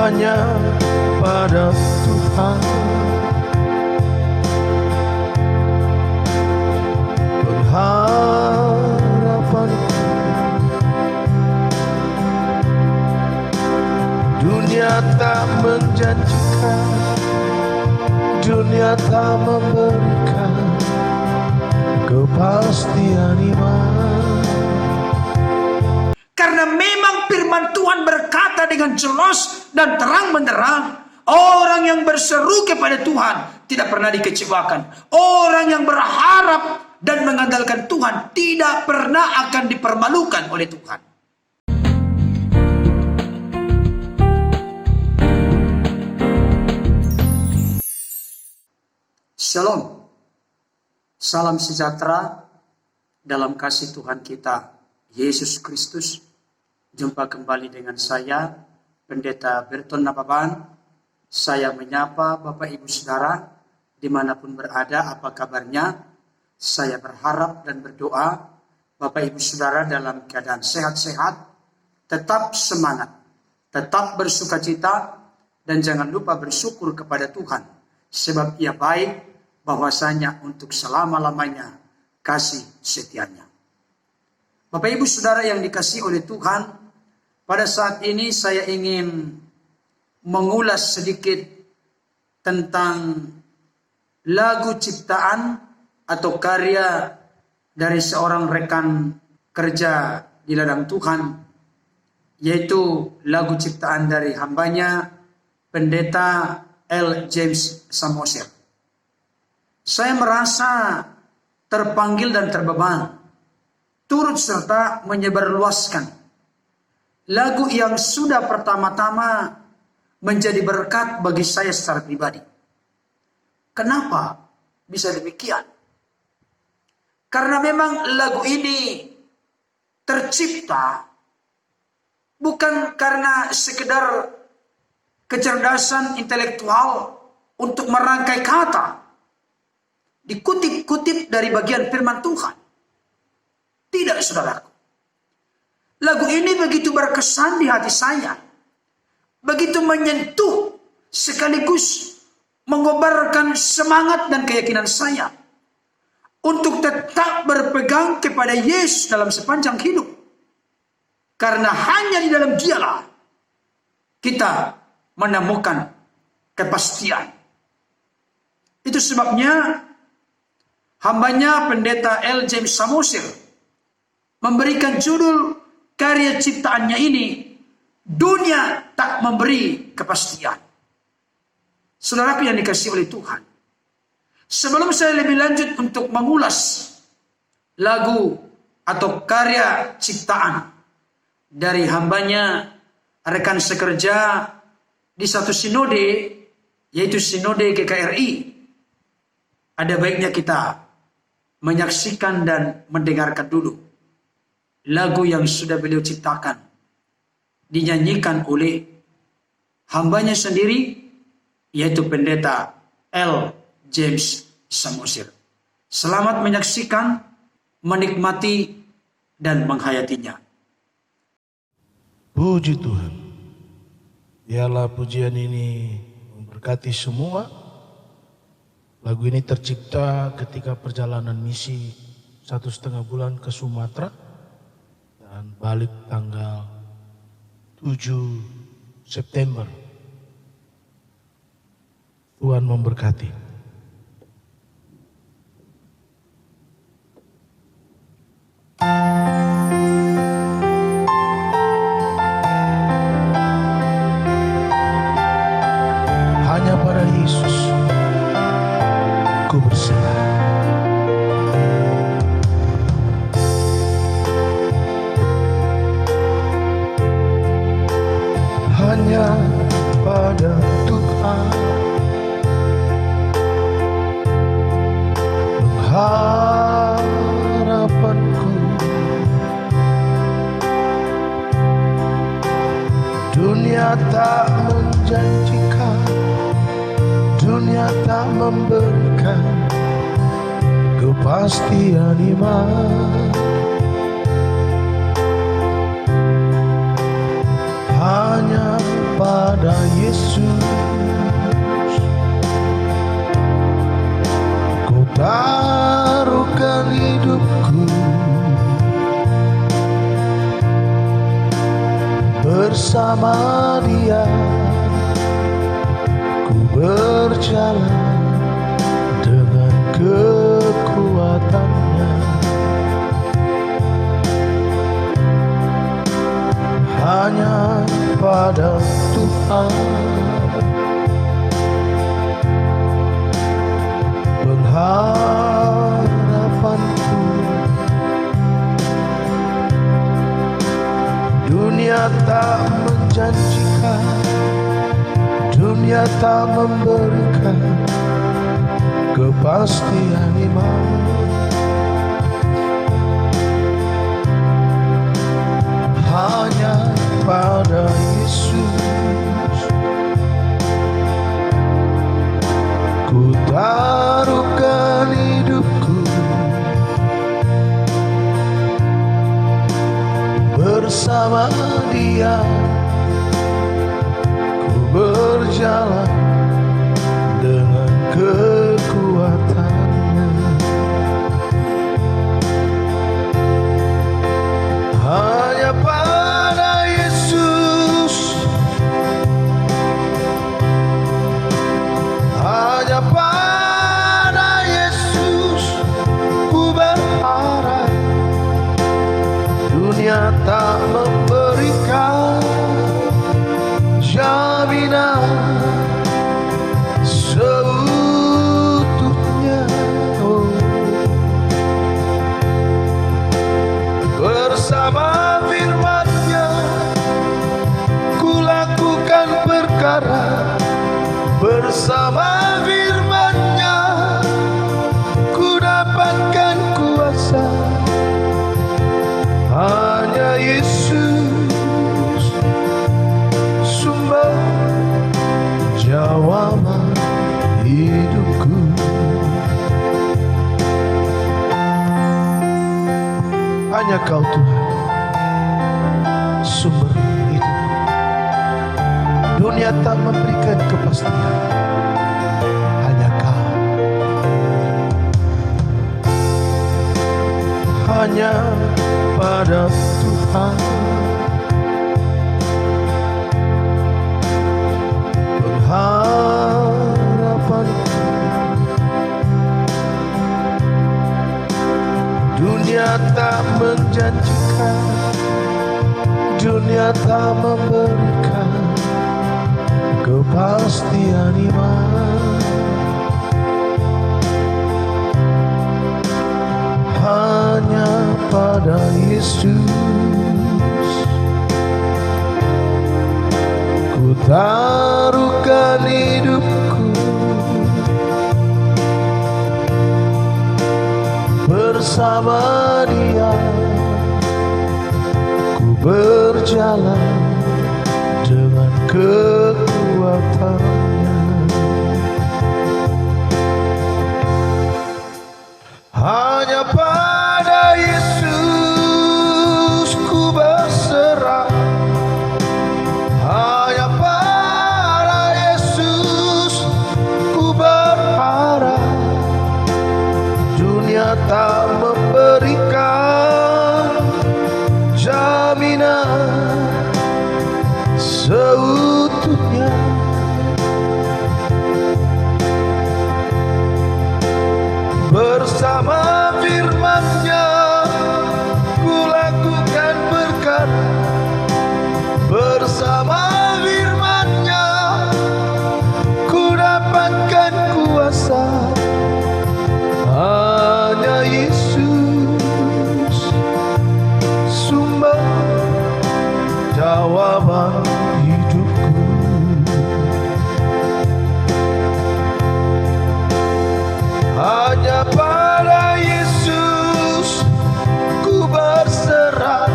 hanya pada Tuhan. Pengharapanku, dunia tak menjanjikan, dunia tak memberikan kepastian iman. Karena memang firman Tuhan berkata dengan jelas dan terang benderang, orang yang berseru kepada Tuhan tidak pernah dikecewakan. Orang yang berharap dan mengandalkan Tuhan tidak pernah akan dipermalukan oleh Tuhan. Shalom. Salam sejahtera dalam kasih Tuhan kita Yesus Kristus. Jumpa kembali dengan saya, Pendeta Berton Nababan. Saya menyapa Bapak Ibu Saudara dimanapun berada, apa kabarnya? Saya berharap dan berdoa Bapak Ibu Saudara dalam keadaan sehat-sehat, tetap semangat, tetap bersukacita, dan jangan lupa bersyukur kepada Tuhan, sebab Ia baik, bahwasanya untuk selama-lamanya kasih setianya. Bapak Ibu Saudara yang dikasihi oleh Tuhan, pada saat ini saya ingin mengulas sedikit tentang lagu ciptaan atau karya dari seorang rekan kerja di ladang Tuhan, yaitu lagu ciptaan dari hambanya Pendeta L. James Samosir. Saya merasa terpanggil dan terbeban turut serta menyebarluaskan lagu yang sudah pertama-tama menjadi berkat bagi saya secara pribadi. Kenapa bisa demikian? Karena memang lagu ini tercipta bukan karena sekedar kecerdasan intelektual untuk merangkai kata, dikutip-kutip dari bagian firman Tuhan. Tidak, saudaraku. Lagu ini begitu berkesan di hati saya, begitu menyentuh sekaligus mengobarkan semangat dan keyakinan saya untuk tetap berpegang kepada Yesus dalam sepanjang hidup. Karena hanya di dalam Dialah kita menemukan kepastian. Itu sebabnya hambanya Pendeta L. James Samosir memberikan judul karya ciptaannya ini, Dunia Tak Memberi Kepastian. Saudaraku yang dikasihi oleh Tuhan, sebelum saya lebih lanjut untuk mengulas lagu atau karya ciptaan dari hambanya rekan sekerja di satu sinode, yaitu sinode GKRI, ada baiknya kita menyaksikan dan mendengarkan dulu lagu yang sudah beliau ciptakan, dinyanyikan oleh hambanya sendiri, yaitu Pendeta L. James Samosir. Selamat menyaksikan, menikmati, dan menghayatinya. Puji Tuhan. Biarlah pujian ini memberkati semua. Lagu ini tercipta ketika perjalanan misi 1,5 bulan ke Sumatera dan balik tanggal 7 September. Tuhan memberkati. Hanya pada Yesus ku berserah. Hanya pada Tuhan harapanku, dunia tak menjanjikan, dunia tak memberikan kepastian iman. Hanya pada Yesus. Ku taruhkan hidupku bersama Dia. Ku berjalan dengan kekuatannya. Hanya pada Tuhan pengharapanku. Dunia tak menjanjikan, dunia tak memberikan kepastian iman. Hanya pada Yesus ku taruhkan hidupku bersama Dia. Ku berjalan dengan kekuatannya. Hanya pada Yesus, hanya pada Yesus ku berharap. Dunia tak memberikan jaminan seutuhnya. Bersama firman-Nya ku lakukan perkara. Bersama firman-Nya ku dapatkan kuasa. Hanya Yesus sumber jawaban hidupku. Hanya Kau Tuhan sumber hidup. Dunia tak memberikan kepastian, hanya Kau. Hanya pada Tuhan pengharapanku. Dunia tak menjanjikan, dunia tak memberikan kepastian iman. Hanya pada Yesus ku taruhkan hidupku bersama Dia. Ku berjalan dengan kekuatannya. Hanya pada Yesus ku berserah. Hanya pada Yesus ku berharap. Dunia tak memberikan jaminan seutuhnya. Bersama firman-Nya ku lakukan perkara. Bersama firman-Nya ku dapatkan kuasa. Hanya Yesus sumber jawaban hidupku. Hanya pada Yesus ku berserah.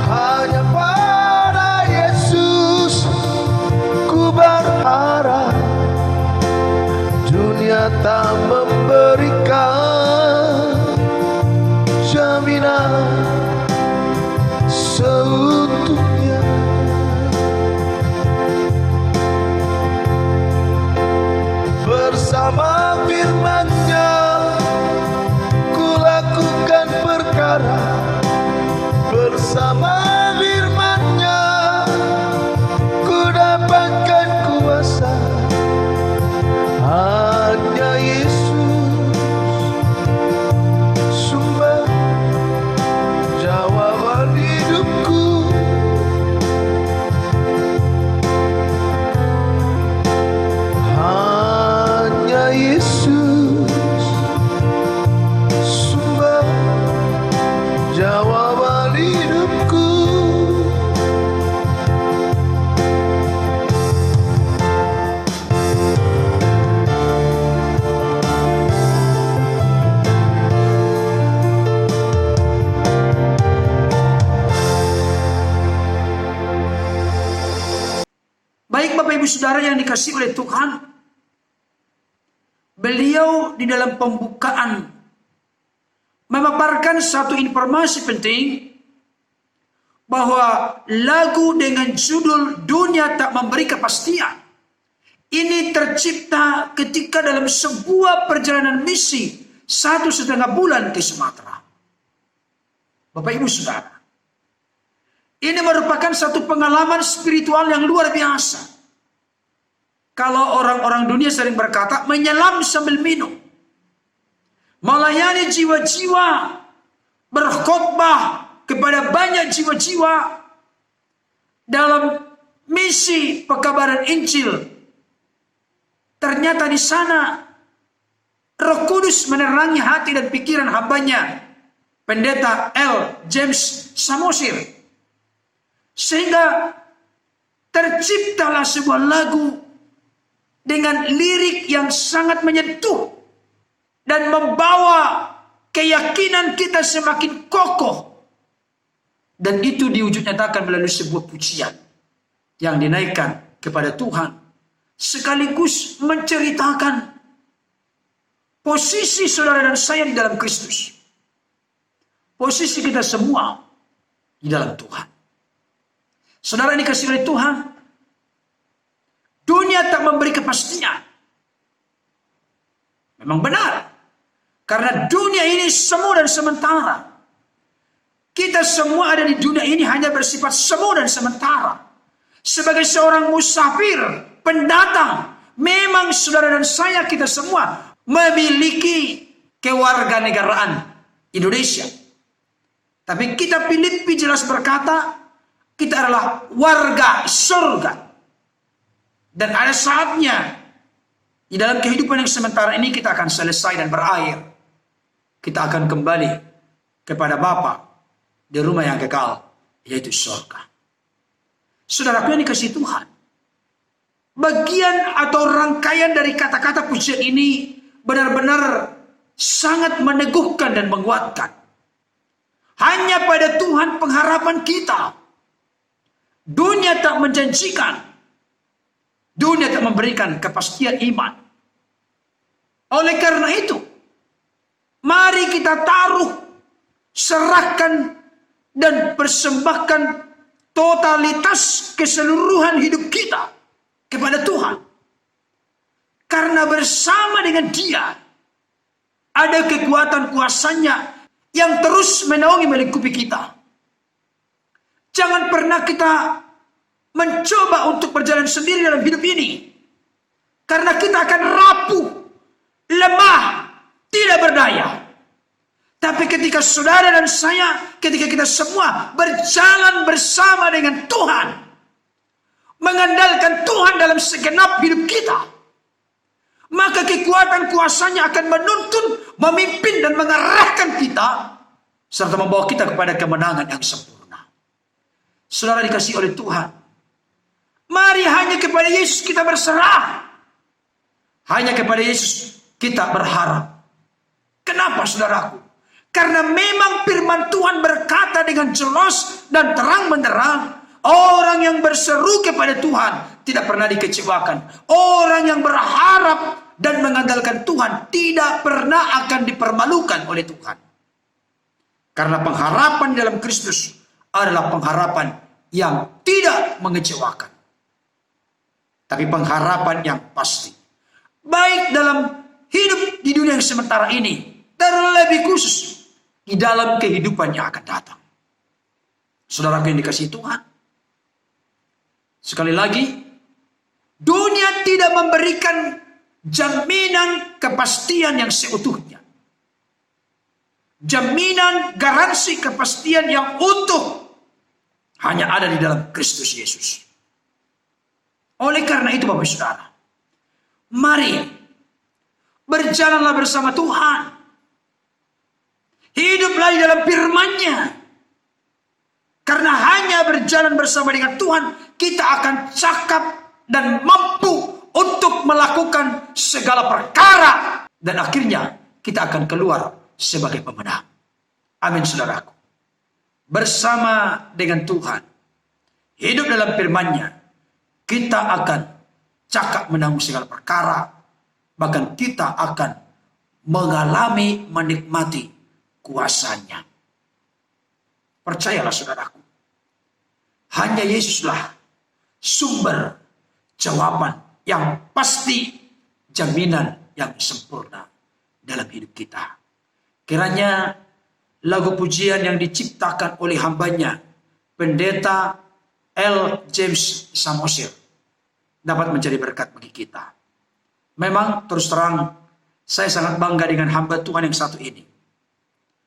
Hanya pada Yesus ku berharap. Dunia tak memberikan jaminan seutuhnya. Baik Bapak Ibu Saudara yang dikasihi oleh Tuhan, beliau di dalam pembukaan memaparkan satu informasi penting, bahwa lagu dengan judul Dunia Tak Memberi Kepastian ini tercipta ketika dalam sebuah perjalanan misi 1,5 bulan ke Sumatera. Bapak Ibu Saudara, ini merupakan satu pengalaman spiritual yang luar biasa. Kalau orang-orang dunia sering berkata menyelam sambil minum, melayani jiwa-jiwa, berkhotbah kepada banyak jiwa-jiwa dalam misi pekabaran Injil. Ternyata di sana Roh Kudus menerangi hati dan pikiran hambanya, Pendeta L. James Samosir, sehingga terciptalah sebuah lagu dengan lirik yang sangat menyentuh dan membawa keyakinan kita semakin kokoh. Dan itu diwujud nyatakan melalui sebuah pujian yang dinaikkan kepada Tuhan, sekaligus menceritakan posisi saudara dan saya di dalam Kristus, posisi kita semua di dalam Tuhan. Saudara dikasihi oleh Tuhan, dunia tak memberi kepastian. Memang benar, karena dunia ini semu dan sementara. Kita semua ada di dunia ini hanya bersifat semu dan sementara. Sebagai seorang musafir, pendatang, memang saudara dan saya, kita semua memiliki kewarganegaraan Indonesia. Tapi kitab Filipi jelas berkata, kita adalah warga surga. Dan ada saatnya di dalam kehidupan yang sementara ini kita akan selesai dan berakhir. Kita akan kembali kepada Bapa di rumah yang kekal, yaitu surga. Saudaraku yang dikasihi Tuhan, bagian atau rangkaian dari kata-kata pujian ini benar-benar sangat meneguhkan dan menguatkan. Hanya pada Tuhan pengharapan kita. Dunia tak menjanjikan, dunia tak memberikan kepastian iman. Oleh karena itu, mari kita taruh, serahkan, dan persembahkan totalitas keseluruhan hidup kita kepada Tuhan. Karena bersama dengan Dia ada kekuatan kuasanya yang terus menaungi melingkupi kita. Jangan pernah kita mencoba untuk berjalan sendiri dalam hidup ini, karena kita akan rapuh, lemah, tidak berdaya. Tapi ketika saudara dan saya, ketika kita semua berjalan bersama dengan Tuhan, mengandalkan Tuhan dalam segenap hidup kita, maka kekuatan kuasanya akan menuntun, memimpin, dan mengarahkan kita, serta membawa kita kepada kemenangan yang sempurna. Saudara dikasihi oleh Tuhan, mari hanya kepada Yesus kita berserah. Hanya kepada Yesus kita berharap. Kenapa saudaraku? Karena memang firman Tuhan berkata dengan jelas dan terang benderang, orang yang berseru kepada Tuhan tidak pernah dikecewakan. Orang yang berharap dan mengandalkan Tuhan tidak pernah akan dipermalukan oleh Tuhan. Karena pengharapan dalam Kristus adalah pengharapan yang tidak mengecewakan, tapi pengharapan yang pasti. Baik dalam hidup di dunia yang sementara ini, terlebih khusus di dalam kehidupan yang akan datang. Saudara yang dikasihi Tuhan, sekali lagi, dunia tidak memberikan jaminan kepastian yang seutuhnya. Jaminan garansi kepastian yang utuh hanya ada di dalam Kristus Yesus. Oleh karena itu Bapak Saudara, mari berjalanlah bersama Tuhan. Hiduplah di dalam firman-Nya. Karena hanya berjalan bersama dengan Tuhan, kita akan cakap dan mampu untuk melakukan segala perkara. Dan akhirnya kita akan keluar sebagai pemenang. Amin saudaraku. Bersama dengan Tuhan, hidup dalam firman-Nya, kita akan cakap menanggung segala perkara, bahkan kita akan mengalami, menikmati kuasanya. Percayalah saudaraku, hanya Yesuslah sumber jawaban yang pasti, jaminan yang sempurna dalam hidup kita. Kiranya lagu pujian yang diciptakan oleh hambanya, Pendeta L. James Samosir, dapat menjadi berkat bagi kita. Memang terus terang, saya sangat bangga dengan hamba Tuhan yang satu ini.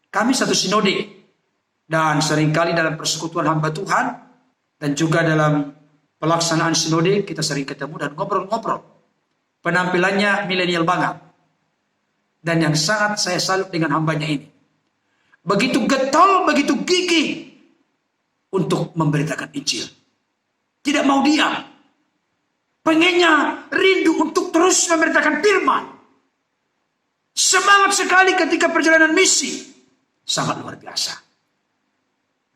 Kami satu sinode, dan seringkali dalam persekutuan hamba Tuhan, dan juga dalam pelaksanaan sinode, kita sering ketemu dan ngobrol-ngobrol. Penampilannya milenial banget. Dan yang sangat saya salut dengan hambanya ini, begitu getol, begitu gigih untuk memberitakan Injil. Tidak mau diam. Pengennya rindu untuk terus memberitakan firman. Semangat sekali ketika perjalanan misi. Sangat luar biasa.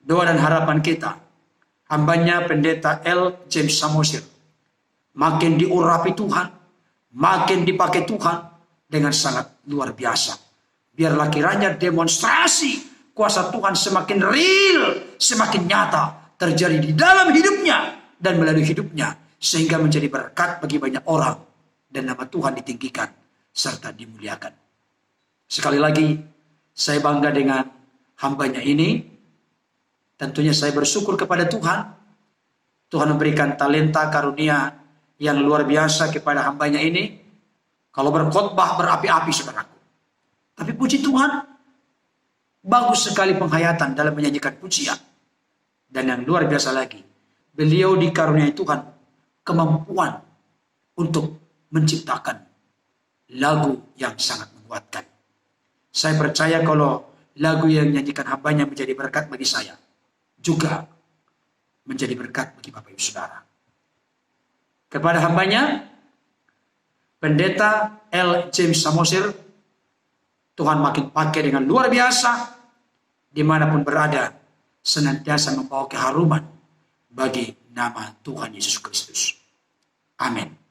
Doa dan harapan kita, hambanya Pendeta L. James Samosir makin diurapi Tuhan, makin dipakai Tuhan dengan sangat luar biasa. Biarlah kiranya demonstrasi kuasa Tuhan semakin real, semakin nyata terjadi di dalam hidupnya dan melalui hidupnya, sehingga menjadi berkat bagi banyak orang dan nama Tuhan ditinggikan serta dimuliakan. Sekali lagi, saya bangga dengan hambanya ini. Tentunya saya bersyukur kepada Tuhan. Tuhan memberikan talenta karunia yang luar biasa kepada hambanya ini. Kalau berkhotbah berapi-api saudaraku. Tapi puji Tuhan, bagus sekali penghayatan dalam menyanyikan pujian. Dan yang luar biasa lagi, beliau dikaruniai Tuhan kemampuan untuk menciptakan lagu yang sangat menguatkan. Saya percaya kalau lagu yang dinyanyikan hambanya menjadi berkat bagi saya, juga menjadi berkat bagi Bapak Ibu Saudara. Kepada hambanya, Pendeta L. James Samosir, Tuhan makin pakai dengan luar biasa, dimanapun berada, senantiasa membawa keharuman bagi nama Tuhan Yesus Kristus. Amin.